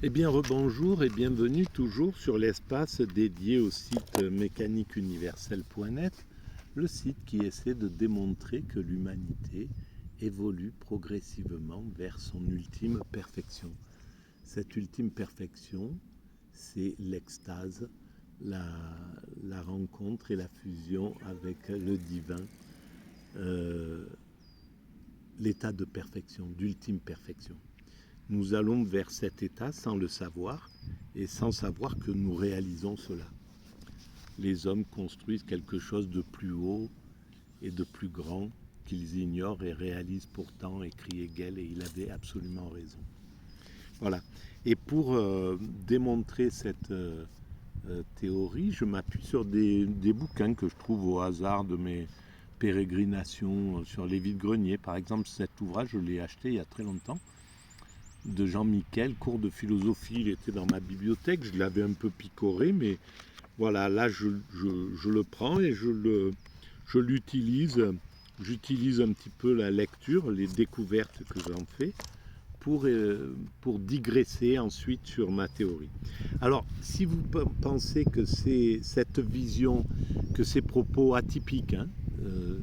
Eh bien, rebonjour et bienvenue toujours sur l'espace dédié au site mécaniqueuniverselle.net, le site qui essaie de démontrer que l'humanité évolue progressivement vers son ultime perfection. Cette ultime perfection, c'est l'extase, la, la rencontre et la fusion avec le divin, euh, l'état de perfection, d'ultime perfection. Nous allons vers cet état sans le savoir et sans savoir que nous réalisons cela. Les hommes construisent quelque chose de plus haut et de plus grand qu'ils ignorent et réalisent pourtant, écrit Hegel, et il avait absolument raison. Voilà. Et pour démontrer cette théorie, je m'appuie sur des bouquins que je trouve au hasard de mes pérégrinations sur les vides-greniers. Par exemple, cet ouvrage, je l'ai acheté il y a très longtemps, de Jean Miquel, cours de philosophie. Il était dans ma bibliothèque, je l'avais un peu picoré, mais voilà, là je le prends et je l'utilise. J'utilise un petit peu la lecture, les découvertes que j'en fais, pour digresser ensuite sur ma théorie. Alors, si vous pensez que c'est cette vision, que ces propos atypiques, hein, euh,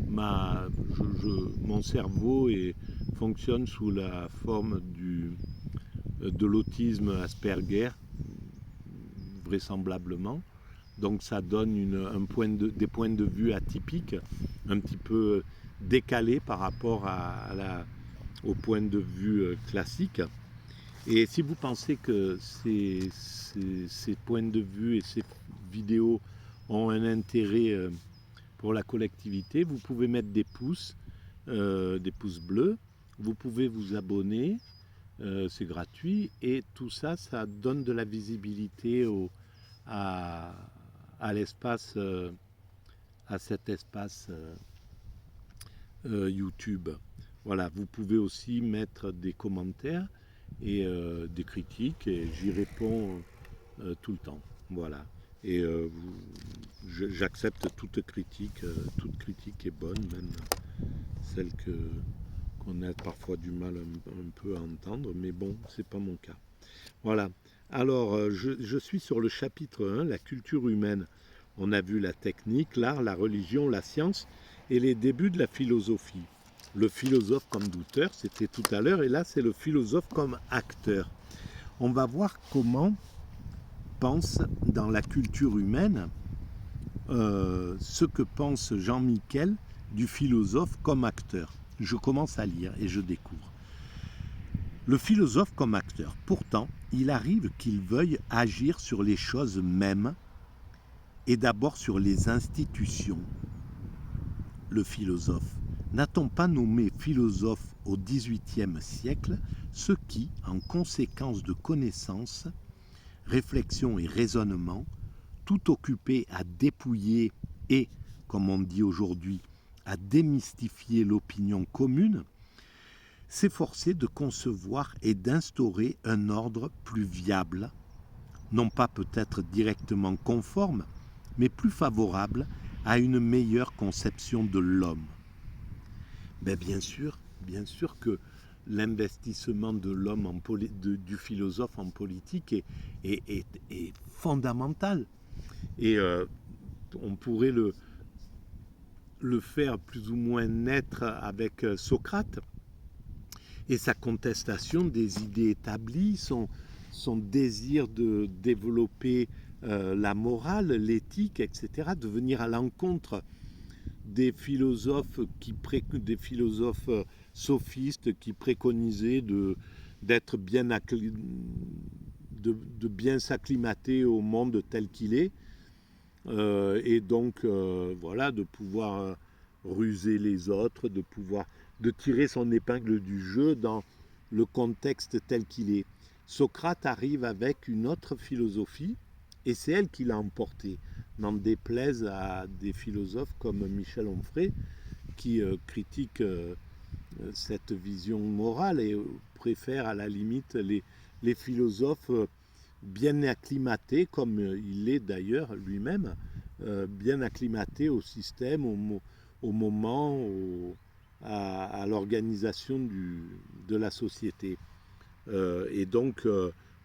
mon cerveau fonctionne sous la forme de l'autisme Asperger, vraisemblablement. Donc ça donne des points de vue atypiques, un petit peu décalés par rapport au point de vue classique. Et si vous pensez que ces points de vue et ces vidéos ont un intérêt pour la collectivité, vous pouvez mettre des pouces bleus, vous pouvez vous abonner, c'est gratuit, et tout ça, ça donne de la visibilité à, à l'espace, à cet espace YouTube. Voilà, vous pouvez aussi mettre des commentaires et des critiques, et j'y réponds tout le temps. Voilà. Et j'accepte toute critique est bonne, même celle qu'on a parfois du mal un peu à entendre, mais bon, c'est pas mon cas. Voilà. Alors, je suis sur le chapitre 1, la culture humaine. On a vu la technique, l'art, la religion, la science et les débuts de la philosophie. Le philosophe comme douteur, c'était tout à l'heure, et là, c'est le philosophe comme acteur. On va voir comment pense dans la culture humaine ce que pense Jean Miquel du philosophe comme acteur. Je commence à lire et je découvre. Le philosophe comme acteur. Pourtant, il arrive qu'il veuille agir sur les choses mêmes et d'abord sur les institutions. Le philosophe. N'a-t-on pas nommé philosophe au XVIIIe siècle ceux qui, en conséquence de connaissances, réflexion et raisonnement, tout occupés à dépouiller et, comme on dit aujourd'hui, à démystifier l'opinion commune, s'efforcer de concevoir et d'instaurer un ordre plus viable, non pas peut-être directement conforme, mais plus favorable à une meilleure conception de l'homme. Ben bien sûr que l'investissement de l'homme du philosophe en politique est fondamental. Et on pourrait le faire plus ou moins naître avec Socrate et sa contestation des idées établies, son désir de développer la morale, l'éthique, etc., de venir à l'encontre des philosophes des philosophes sophistes qui préconisaient d'être bien de bien s'acclimater au monde tel qu'il est, et donc voilà, de pouvoir ruser les autres, de tirer son épingle du jeu dans le contexte tel qu'il est. Socrate arrive avec une autre philosophie et c'est elle qui l'a emporté. N'en déplaise à des philosophes comme Michel Onfray qui critiquent cette vision morale et préfère à la limite les philosophes bien acclimatés, comme il est d'ailleurs lui-même, bien acclimaté au système, au moment, à l'organisation de la société. Et donc,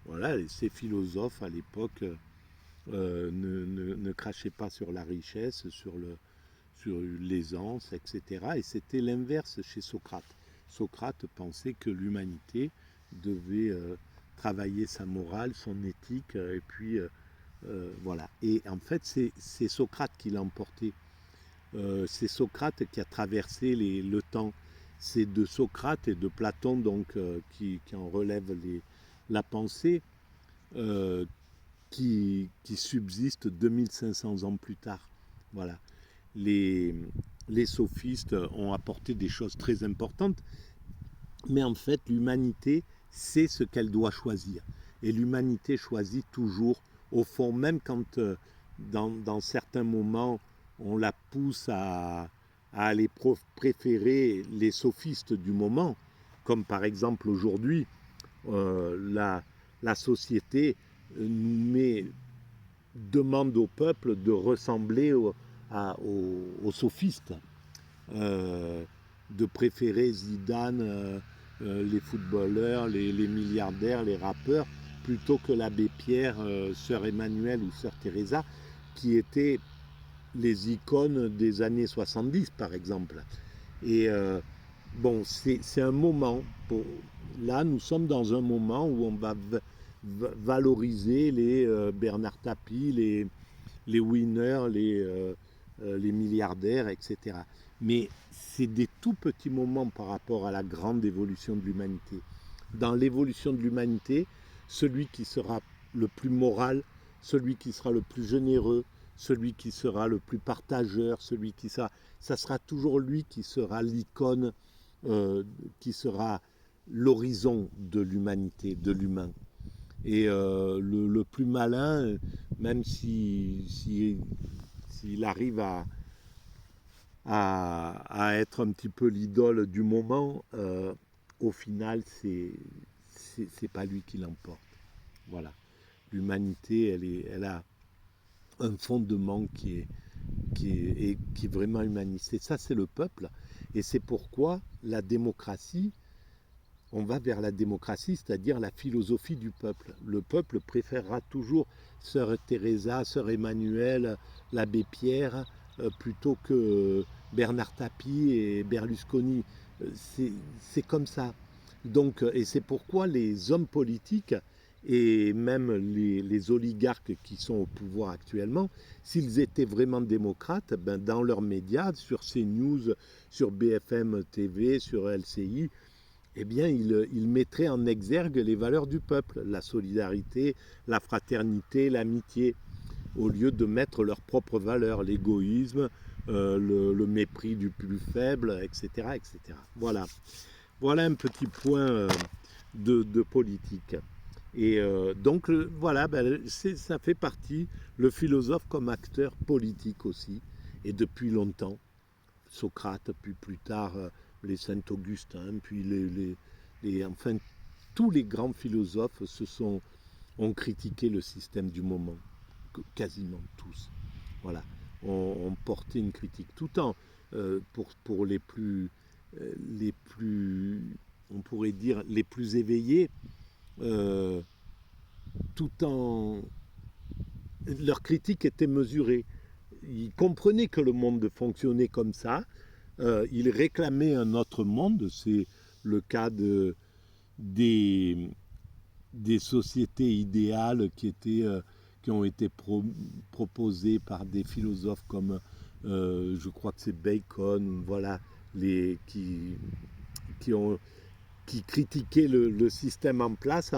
voilà, ces philosophes à l'époque ne crachaient pas sur la richesse, sur l'aisance, etc. Et c'était l'inverse chez Socrate. Socrate pensait que l'humanité devait travailler sa morale, son éthique, et puis voilà. Et en fait, c'est Socrate qui l'a emporté. C'est Socrate qui a traversé le temps. C'est de Socrate et de Platon donc qui en relève la pensée euh, qui subsiste 2500 ans plus tard. Voilà. Les, les sophistes ont apporté des choses très importantes, mais en fait, l'humanité sait ce qu'elle doit choisir. Et l'humanité choisit toujours, au fond, même quand dans certains moments, on la pousse à aller préférer les sophistes du moment, comme par exemple aujourd'hui, la société met, demande au peuple de ressembler aux sophistes, euh, de préférer Zidane, les footballeurs, les milliardaires, les rappeurs, plutôt que l'abbé Pierre, sœur Emmanuelle ou sœur Teresa, qui étaient les icônes des années 70 par exemple. Et bon, c'est un moment, là nous sommes dans un moment où on va valoriser les Bernard Tapie, les winners, les milliardaires, etc. Mais c'est des tout petits moments par rapport à la grande évolution de l'humanité. Dans l'évolution de l'humanité, celui qui sera le plus moral, celui qui sera le plus généreux, celui qui sera le plus partageur, celui qui sera, ça sera toujours lui qui sera l'icône, qui sera l'horizon de l'humanité, de l'humain. Et le plus malin, même s'il arrive à être un petit peu l'idole du moment, au final, c'est pas lui qui l'emporte. Voilà. L'humanité, elle a un fondement qui est vraiment humaniste. Et ça, c'est le peuple. Et c'est pourquoi la démocratie, on va vers la démocratie, c'est-à-dire la philosophie du peuple. Le peuple préférera toujours sœur Teresa, sœur Emmanuelle, l'abbé Pierre, plutôt que Bernard Tapie et Berlusconi. C'est comme ça. Donc, et c'est pourquoi les hommes politiques et même les oligarques qui sont au pouvoir actuellement, s'ils étaient vraiment démocrates, ben dans leurs médias, sur CNews, sur BFM TV, sur LCI, eh bien, il mettrait en exergue les valeurs du peuple, la solidarité, la fraternité, l'amitié, au lieu de mettre leurs propres valeurs, l'égoïsme, le mépris du plus faible, etc., etc. Voilà. Voilà un petit point de politique. Et donc, voilà, ben, ça fait partie, le philosophe comme acteur politique aussi, et depuis longtemps. Socrate, puis plus tard les Saint-Augustin, puis enfin, tous les grands philosophes ont critiqué le système du moment, quasiment tous. Voilà, ont porté une critique, tout en pour les plus, on pourrait dire les plus éveillés, euh, tout en leur critique était mesurée. Ils comprenaient que le monde fonctionnait comme ça. Ils réclamaient un autre monde. C'est le cas des, des sociétés idéales qui ont été proposées par des philosophes comme, je crois que c'est Bacon, voilà, qui, ont, qui critiquaient le système en place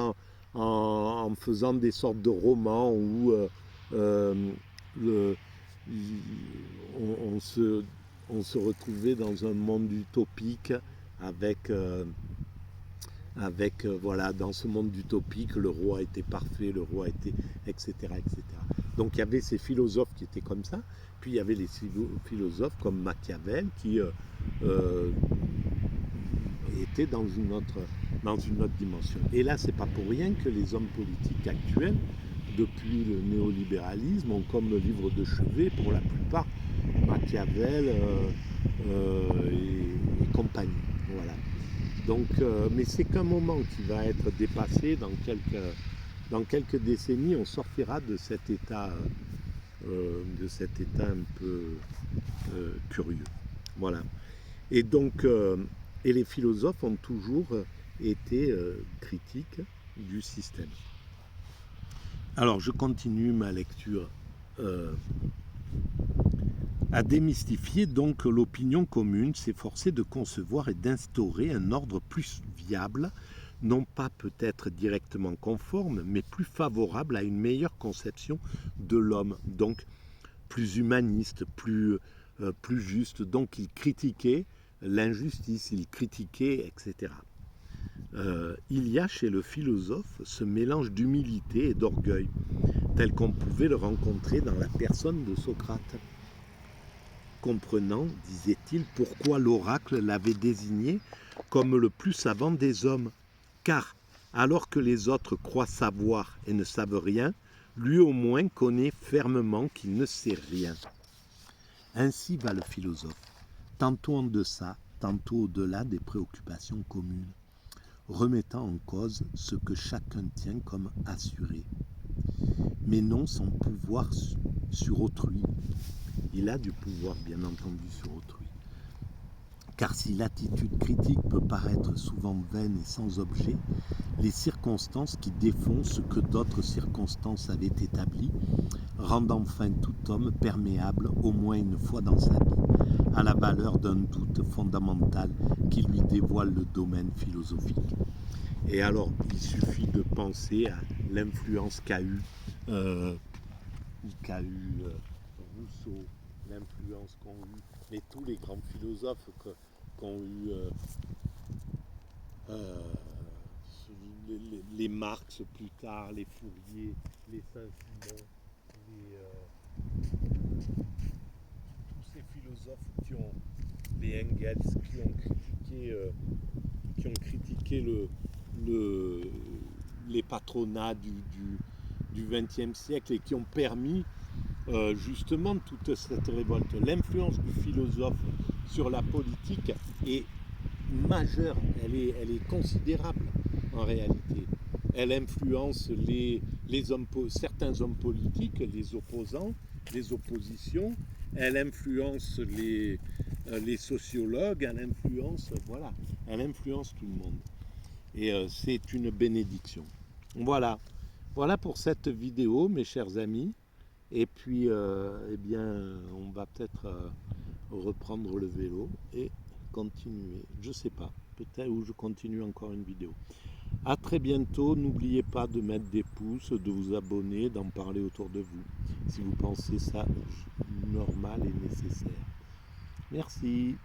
en faisant des sortes de romans où euh, le, on, se, on se retrouvait dans un monde utopique avec, voilà, dans ce monde utopique, le roi était parfait, le roi était, etc., etc. Donc il y avait ces philosophes qui étaient comme ça, puis il y avait les philosophes comme Machiavel qui étaient dans une autre dimension. Et là, c'est pas pour rien que les hommes politiques actuels, depuis le néolibéralisme, ont comme livre de chevet, pour la plupart, Machiavel et compagnie. Voilà. Donc, mais c'est qu'un moment qui va être dépassé. Dans quelques décennies, on sortira de cet état un peu curieux. Voilà. Et donc, et les philosophes ont toujours été critiques du système. Alors, je continue ma lecture. À démystifier donc l'opinion commune, s'efforcer de concevoir et d'instaurer un ordre plus viable, non pas peut-être directement conforme, mais plus favorable à une meilleure conception de l'homme, donc plus humaniste, plus juste. Donc il critiquait l'injustice, il critiquait, etc. Il y a chez le philosophe ce mélange d'humilité et d'orgueil, tel qu'on pouvait le rencontrer dans la personne de Socrate. Comprenant, disait-il, pourquoi l'oracle l'avait désigné comme le plus savant des hommes, car, alors que les autres croient savoir et ne savent rien, lui au moins connaît fermement qu'il ne sait rien. Ainsi va le philosophe, tantôt en deçà, tantôt au-delà des préoccupations communes, remettant en cause ce que chacun tient comme assuré, mais non son pouvoir sur autrui. Il a du pouvoir, bien entendu, sur autrui. Car si l'attitude critique peut paraître souvent vaine et sans objet, les circonstances qui défont ce que d'autres circonstances avaient établi rendent enfin tout homme perméable, au moins une fois dans sa vie, à la valeur d'un doute fondamental qui lui dévoile le domaine philosophique. Et alors, il suffit de penser à l'influence qu'a eu Rousseau, l'influence qu'ont eu, mais tous les grands philosophes qu'ont eu les Marx plus tard, les Fourier, les Saint-Simon, tous ces philosophes les Engels, qui ont critiqué les patronats du XXe siècle et qui ont permis justement toute cette révolte. L'influence du philosophe sur la politique est majeure, elle est considérable en réalité. Elle influence certains hommes politiques, les opposants, les oppositions, elle influence les sociologues, elle influence tout le monde. Et c'est une bénédiction. Voilà pour cette vidéo, mes chers amis. Et puis, eh bien, on va peut-être reprendre le vélo et continuer. Je sais pas, peut-être où je continue encore une vidéo. À très bientôt. N'oubliez pas de mettre des pouces, de vous abonner, d'en parler autour de vous, si vous pensez ça normal et nécessaire. Merci.